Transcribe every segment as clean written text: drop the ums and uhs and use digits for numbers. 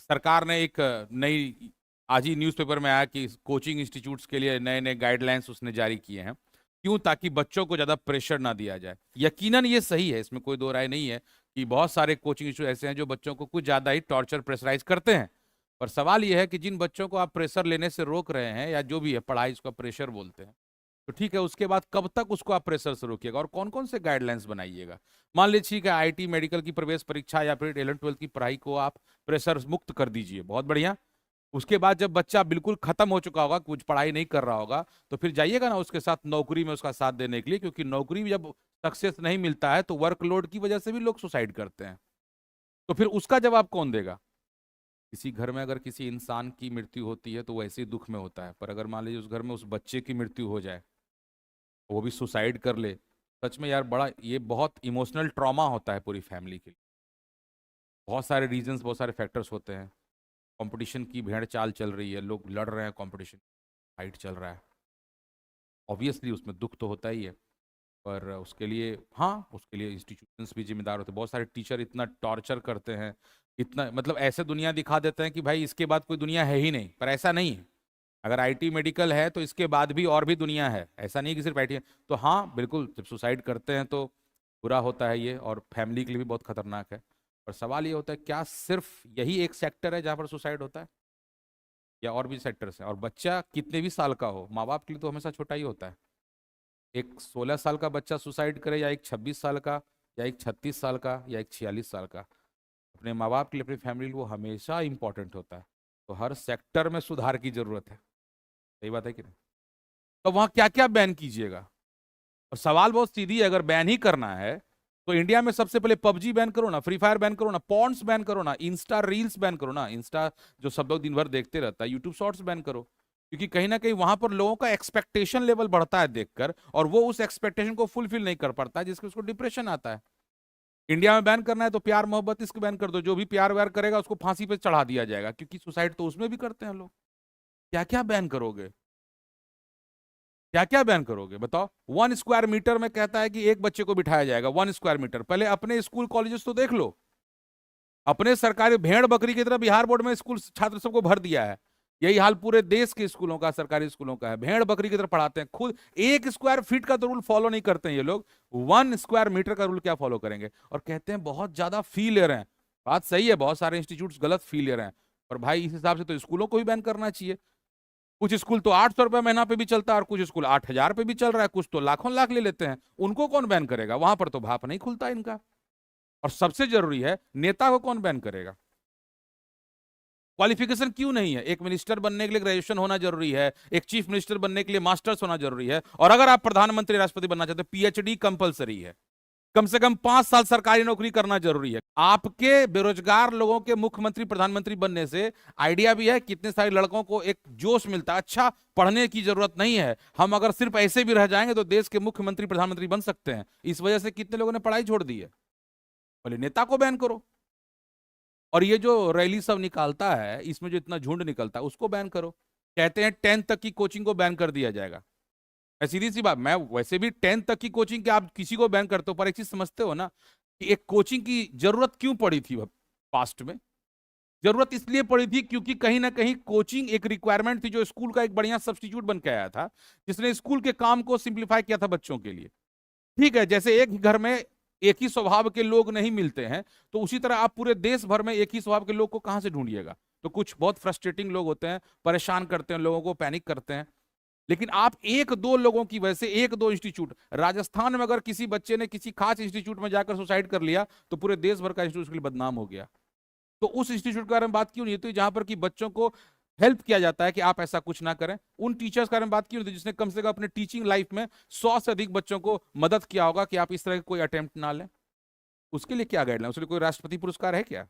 सरकार ने एक नई, आज ही न्यूज़पेपर में आया कि कोचिंग इंस्टीट्यूट्स के लिए नए नए गाइडलाइंस उसने जारी किए हैं। क्यों? ताकि बच्चों को ज़्यादा प्रेशर ना दिया जाए। यकीनन ये सही है, इसमें कोई दो राय नहीं है कि बहुत सारे कोचिंग इंस्टीट्यूट ऐसे हैं जो बच्चों को कुछ ज़्यादा ही टॉर्चर प्रेशराइज करते हैं। पर सवाल यह है कि जिन बच्चों को आप प्रेशर लेने से रोक रहे हैं, या जो भी है पढ़ाई उसका प्रेशर बोलते हैं, तो ठीक है, उसके बाद कब तक उसको आप प्रेशर से रोकिएगा और कौन कौन से गाइडलाइंस बनाइएगा? मान लीजिए ठीक है, आईटी मेडिकल की प्रवेश परीक्षा या फिर 11वीं 12वीं की पढ़ाई को आप प्रेशर मुक्त कर दीजिए, बहुत बढ़िया। उसके बाद जब बच्चा बिल्कुल खत्म हो चुका होगा, कुछ पढ़ाई नहीं कर रहा होगा, तो फिर जाइएगा ना उसके साथ नौकरी में उसका साथ देने के लिए, क्योंकि नौकरी में जब सक्सेस नहीं मिलता है तो वर्कलोड की वजह से भी लोग सुसाइड करते हैं। तो फिर उसका जवाब कौन देगा? किसी घर में अगर किसी इंसान की मृत्यु होती है तो वैसे ही दुख में होता है, पर अगर मान लीजिए उस घर में उस बच्चे की मृत्यु हो जाए, वो भी सुसाइड कर ले, सच में यार बड़ा ये बहुत इमोशनल ट्रॉमा होता है पूरी फैमिली के लिए। बहुत सारे रीजंस, बहुत सारे फैक्टर्स होते हैं। कंपटीशन की भेड़ चाल चल रही है, लोग लड़ रहे हैं, कंपटीशन फाइट चल रहा है, ऑब्वियसली उसमें दुख तो होता ही है। पर उसके लिए, हाँ, उसके लिए इंस्टीट्यूशंस भी जिम्मेदार होते हैं। बहुत सारे टीचर इतना टॉर्चर करते हैं, इतना मतलब ऐसे दुनिया दिखा देते हैं कि भाई इसके बाद कोई दुनिया है ही नहीं, पर ऐसा नहीं है। अगर आईटी मेडिकल है तो इसके बाद भी और भी दुनिया है, ऐसा नहीं कि सिर्फ आईटी है। तो हाँ बिल्कुल, जब सुसाइड करते हैं तो बुरा होता है ये, और फैमिली के लिए भी बहुत खतरनाक है। और सवाल ये होता है, क्या सिर्फ यही एक सेक्टर है जहाँ पर सुसाइड होता है, या और भी सेक्टर्स हैं? और बच्चा कितने भी साल का हो, माँ बाप के लिए तो हमेशा छोटा ही होता है। एक 16 साल का बच्चा सुसाइड करे, या एक 26 साल का, या एक 36 साल का, या एक 46 साल का, अपने माँ बाप के लिए, अपनी फैमिली के लिए वो हमेशा इंपॉर्टेंट होता है। तो हर सेक्टर में सुधार की जरूरत है। सही बात है कि नहीं? तो वहां क्या क्या बैन कीजिएगा? और सवाल बहुत सीधी है, अगर बैन ही करना है तो इंडिया में सबसे पहले पबजी बैन करो ना, फ्री फायर बैन करो ना, पॉन्स बैन करो ना, इंस्टा रील्स बैन करो ना, इंस्टा जो सब लोग दिन भर देखते रहता है, यूट्यूब शॉर्ट्स बैन करो। क्योंकि कहीं ना कहीं वहां पर लोगों का एक्सपेक्टेशन लेवल बढ़ता है देखकर, और वो उस एक्सपेक्टेशन को फुलफिल नहीं कर पाता है, जिससे उसको डिप्रेशन आता है। इंडिया में बैन करना है तो प्यार मोहब्बत इसको बैन कर दो, जो भी प्यार व्यार करेगा उसको फांसी पे चढ़ा दिया जाएगा, क्योंकि सुसाइड तो उसमें भी करते हैं लोग। क्या क्या बैन करोगे? क्या क्या बैन करोगे बताओ? 1 स्क्वायर मीटर में कहता है कि एक बच्चे को बिठाया जाएगा, 1 स्क्वायर मीटर। पहले अपने स्कूल कॉलेजेस तो देख लो। अपने सरकारी भेड़ बकरी की तरह बिहार बोर्ड में स्कूल छात्र सबको भर दिया है। यही हाल पूरे देश के स्कूलों का, सरकारी स्कूलों का है। भेड़ बकरी की तरह पढ़ाते हैं, खुद 1 स्क्वायर फीट का तो रूल फॉलो नहीं करते हैं ये लोग, 1 स्क्वायर मीटर का रूल क्या फॉलो करेंगे? और कहते हैं बहुत ज्यादा फी ले रहे हैं। बात सही है, बहुत सारे इंस्टीट्यूट गलत फी ले रहे हैं, पर भाई इस हिसाब से तो स्कूलों को भी बैन करना चाहिए। कुछ स्कूल तो 800 रुपए महीना पे भी चलता है, और कुछ स्कूल 8000 पे भी चल रहा है, कुछ तो लाखों लाख ले लेते हैं। उनको कौन बैन करेगा? वहां पर तो भाप नहीं खुलता इनका। और सबसे जरूरी है, नेता को कौन बैन करेगा? क्वालिफिकेशन क्यों नहीं है? एक मिनिस्टर बनने के लिए ग्रेजुएशन होना जरूरी है, एक चीफ मिनिस्टर बनने के लिए मास्टर्स होना जरूरी है, और अगर आप प्रधानमंत्री राष्ट्रपति बनना चाहते हैं, पीएचडी कंपलसरी है। कम से कम 5 साल सरकारी नौकरी करना जरूरी है। आपके बेरोजगार लोगों के मुख्यमंत्री प्रधानमंत्री बनने से आइडिया भी है, कितने सारे लड़कों को एक जोश मिलता है, अच्छा पढ़ने की जरूरत नहीं है, हम अगर सिर्फ ऐसे भी रह जाएंगे तो देश के मुख्यमंत्री प्रधानमंत्री बन सकते हैं। इस वजह से कितने लोगों ने पढ़ाई छोड़ दी है। बोले नेता को बैन करो। और ये जो रैली सब निकालता है, इसमें जो इतना झुंड निकलता है, उसको बैन करो। कहते हैं 10th तक की कोचिंग को बैन कर दिया जाएगा। मैं सीधी सी बात, मैं वैसे भी 10th तक की कोचिंग के आप किसी को बैन करते हो, पर एक चीज समझते हो ना, कि एक कोचिंग की जरूरत क्यों पड़ी थी पास्ट में? जरूरत इसलिए पड़ी थी क्योंकि कहीं ना कहीं कोचिंग एक रिक्वायरमेंट थी, जो स्कूल का एक बढ़िया सब्स्टिट्यूट बन के आया था, जिसने स्कूल के काम को सिंप्लीफाई किया था बच्चों के लिए। ठीक है, जैसे एक ही घर में एक ही स्वभाव के लोग नहीं मिलते हैं, तो उसी तरह आप पूरे देश भर में एक ही स्वभाव के लोग को कहां से ढूंढिएगा? तो कुछ बहुत फ्रस्ट्रेटिंग लोग होते हैं, परेशान करते हैं लोगों को, पैनिक करते हैं। लेकिन आप एक दो लोगों की वजह से, एक दो इंस्टीट्यूट, राजस्थान में अगर किसी बच्चे ने किसी खास इंस्टीट्यूट में जाकर सुसाइड कर लिया, तो पूरे देश भर का इंस्टीट्यूट के लिए बदनाम हो गया। तो उस इंस्टीट्यूट के बारे में बात क्यों नहीं होती जहां पर कि बच्चों को हेल्प किया जाता है कि आप ऐसा कुछ ना करें? उन टीचर्स के बारे में बात क्यों नहीं होती जिसने कम से कम अपने टीचिंग लाइफ में 100 से अधिक बच्चों को मदद किया होगा कि आप इस तरह का कोई अटेम्प्ट ना लें? उसके लिए क्या गाइडलाइन? उसके लिए कोई राष्ट्रपति पुरस्कार है क्या?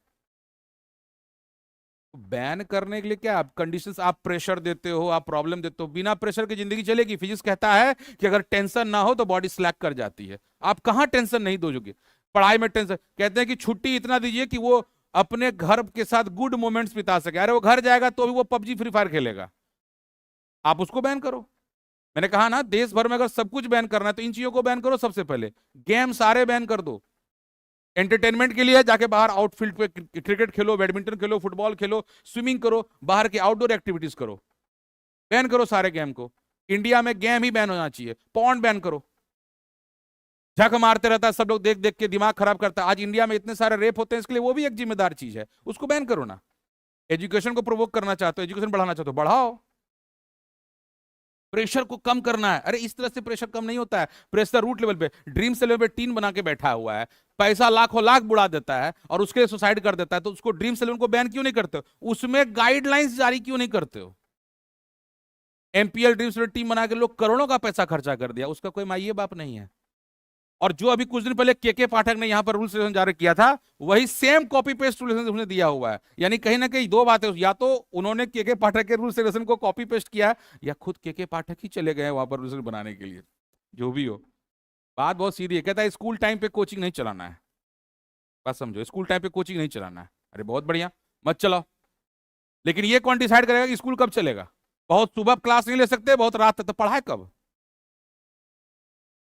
बैन करने के लिए क्या आप कंडीशंस, आप प्रेशर देते हो, आप प्रॉब्लम देते हो। बिना प्रेशर की जिंदगी चलेगी? फिजिक्स कहता है कि अगर टेंशन ना हो तो बॉडी स्लैक कर जाती है। आप कहां टेंशन नहीं दोगे? पढ़ाई में टेंशन, कहते हैं कि छुट्टी इतना दीजिए कि वो अपने घर के साथ गुड मोमेंट्स बिता सके। अरे वो घर जाएगा तो भी वो पबजी फ्री फायर खेलेगा, आप उसको बैन करो। मैंने कहा ना, देश भर में अगर सब कुछ बैन करना है तो इन चीजों को बैन करो। सबसे पहले गेम सारे बैन कर दो। एंटरटेनमेंट के लिए जाके बाहर आउटफील्ड पे क्रिकेट खेलो, बैडमिंटन खेलो, फुटबॉल खेलो, स्विमिंग करो, बाहर के आउटडोर एक्टिविटीज करो। बैन करो सारे गेम को। इंडिया में गेम ही बैन होना चाहिए। पॉन्ड बैन करो। झक मारते रहता है सब लोग, देख देख के दिमाग खराब करता है। आज इंडिया में इतने सारे रेप होते हैं, इसके लिए वो भी एक जिम्मेदार चीज है, उसको बैन करो ना। एजुकेशन को प्रोवोक करना चाहते हो, एजुकेशन बढ़ाना चाहते हो, बढ़ाओ। प्रेशर को कम करना है। अरे इस तरह से प्रेशर कम नहीं होता है। प्रेशर रूट लेवल पे, ड्रीम से लेवल पे टीन बना के बैठा हुआ है, पैसा लाखों लाख बुड़ा देता है और उसके लिए सुसाइड कर देता है, तो उसको ड्रीम से लेवल को बैन क्यों नहीं करते हो? उसमें गाइडलाइंस जारी क्यों नहीं करते हो? एमपीएल ड्रीम से टीम बना के लोग करोड़ों का पैसा खर्चा कर दिया, उसका कोई माइये बाप नहीं है। और जो अभी कुछ दिन पहले के पाठक ने यहां पर रूल्स रेगुलेशन जारी किया था, वही सेम कॉपी पेस्ट रूल्स उसने दिया हुआ है। यानी कहीं ना कहीं दो बातें, या तो उन्होंने के पाठक के रूल्स रेगुलेशन को कॉपी पेस्ट किया, या खुद के पाठक ही चले गए वहां पर रूल्स बनाने के लिए। जो भी हो, बात बहुत सीधी है। कहता है स्कूल टाइम पे कोचिंग नहीं चलाना है। बात समझो, स्कूल टाइम पे कोचिंग नहीं चलाना है। अरे बहुत बढ़िया, मत चलाओ, लेकिन ये कौन डिसाइड करेगा कि स्कूल कब चलेगा? बहुत सुबह क्लास नहीं ले सकते, बहुत रात तक, तो पढ़ाए कब?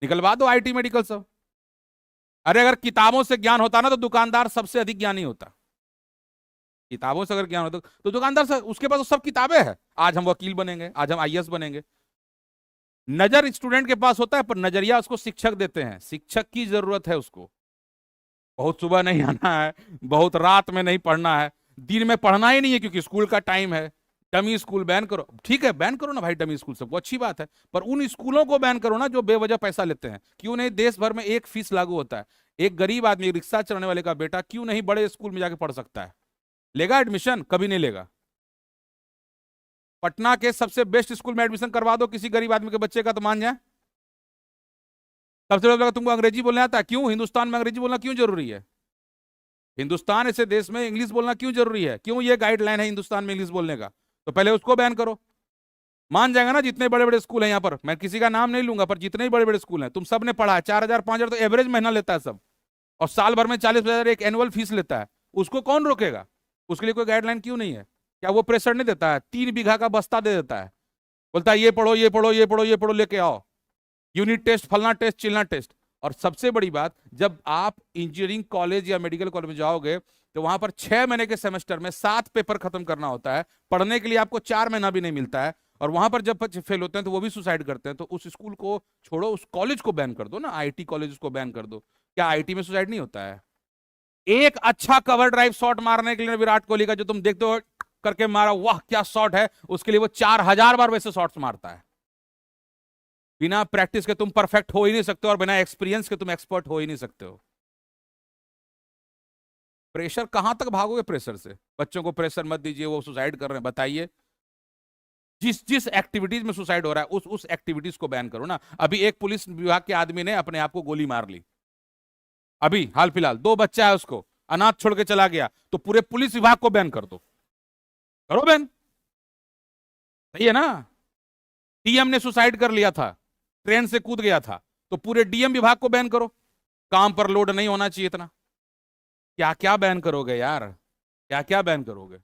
निकलवा दो आईटी मेडिकल सब। अरे अगर किताबों से ज्ञान होता ना, तो दुकानदार सबसे अधिक ज्ञानी होता। किताबों से अगर ज्ञान होता तो दुकानदार से, उसके पास तो सब किताबें हैं। आज हम वकील बनेंगे, आज हम आईएएस बनेंगे। नजर स्टूडेंट के पास होता है, पर नजरिया उसको शिक्षक देते हैं। शिक्षक की जरूरत है उसको। बहुत सुबह नहीं आना है, बहुत रात में नहीं पढ़ना है, दिन में पढ़ना ही नहीं है क्योंकि स्कूल का टाइम है। डमी स्कूल बैन करो, ठीक है बैन करो ना भाई डमी स्कूल, सब वो अच्छी बात है, पर उन स्कूलों को बैन करो ना जो बेवजह पैसा लेते हैं। क्यों नहीं देश भर में एक फीस लागू होता है? एक गरीब आदमी, रिक्शा चलाने वाले का बेटा क्यों नहीं बड़े स्कूल में जाके पढ़ सकता है? लेगा एडमिशन? कभी नहीं लेगा। पटना के सबसे बेस्ट स्कूल में एडमिशन करवा दो किसी गरीब आदमी के बच्चे का, तो मान जाए। सबसे पहले तुमको अंग्रेजी बोलने आता है, क्यों? हिंदुस्तान में अंग्रेजी बोलना क्यों जरूरी है? हिंदुस्तान ऐसे देश में इंग्लिश बोलना क्यों जरूरी है? क्यों ये गाइडलाइन है हिंदुस्तान में इंग्लिश बोलने का? तो पहले उसको बैन करो। मान जाएगा ना जितने बड़े बड़े स्कूल हैं यहाँ पर, मैं किसी का नाम नहीं लूंगा, पर जितने ही बड़े बड़े स्कूल हैं, तुम सब ने पढ़ा है, 4,000 5,000 तो एवरेज महीना लेता है सब, और साल भर में 40,000 एक एनुअल फीस लेता है। उसको कौन रोकेगा? उसके लिए कोई गाइडलाइन क्यों नहीं है? क्या वो प्रेशर नहीं देता है? 3 बीघा का बस्ता दे देता है, बोलता है ये पढ़ो ये पढ़ो ये पढ़ो ये पढ़ो, लेके आओ, यूनिट टेस्ट, फलना टेस्ट, चिलना टेस्ट। और सबसे बड़ी बात, जब आप इंजीनियरिंग कॉलेज या मेडिकल कॉलेज में जाओगे, तो वहां पर 6 महीने के सेमेस्टर में 7 पेपर खत्म करना होता है। पढ़ने के लिए आपको 4 महीना भी नहीं मिलता है। और वहां पर जब बच्चे फेल होते हैं तो वो भी सुसाइड करते हैं। तो उस स्कूल को छोड़ो, उस कॉलेज को बैन कर दो ना, आईटी कॉलेज को बैन कर दो। क्या आईटी में सुसाइड नहीं होता है? एक अच्छा कवर ड्राइव शॉट मारने के लिए विराट कोहली का, जो तुम देखते हो करके मारा, वाह क्या शॉट है, उसके लिए वो 4,000 बार वैसे शॉट्स मारता है। बिना प्रैक्टिस के तुम परफेक्ट हो ही नहीं सकते, और बिना एक्सपीरियंस के तुम एक्सपर्ट हो ही नहीं सकते हो। प्रेशर कहां तक भागोगे? प्रेशर से बच्चों को प्रेशर मत दीजिए, वो सुसाइड कर रहे हैं, बताइए। जिस जिस एक्टिविटीज में सुसाइड हो रहा है उस एक्टिविटीज को बैन करो ना। अभी एक पुलिस विभाग के आदमी ने अपने आप को गोली मार ली, अभी हाल फिलहाल 2 बच्चा है, उसको अनाथ छोड़ के चला गया, तो पूरे पुलिस विभाग को बैन कर दो, करो बैन। सही है ना? डीएम ने सुसाइड कर लिया था, ट्रेन से कूद गया था, तो पूरे डीएम विभाग को बैन करो। काम पर लोड नहीं होना चाहिए इतना। क्या क्या बैन करोगे यार, क्या क्या बैन करोगे?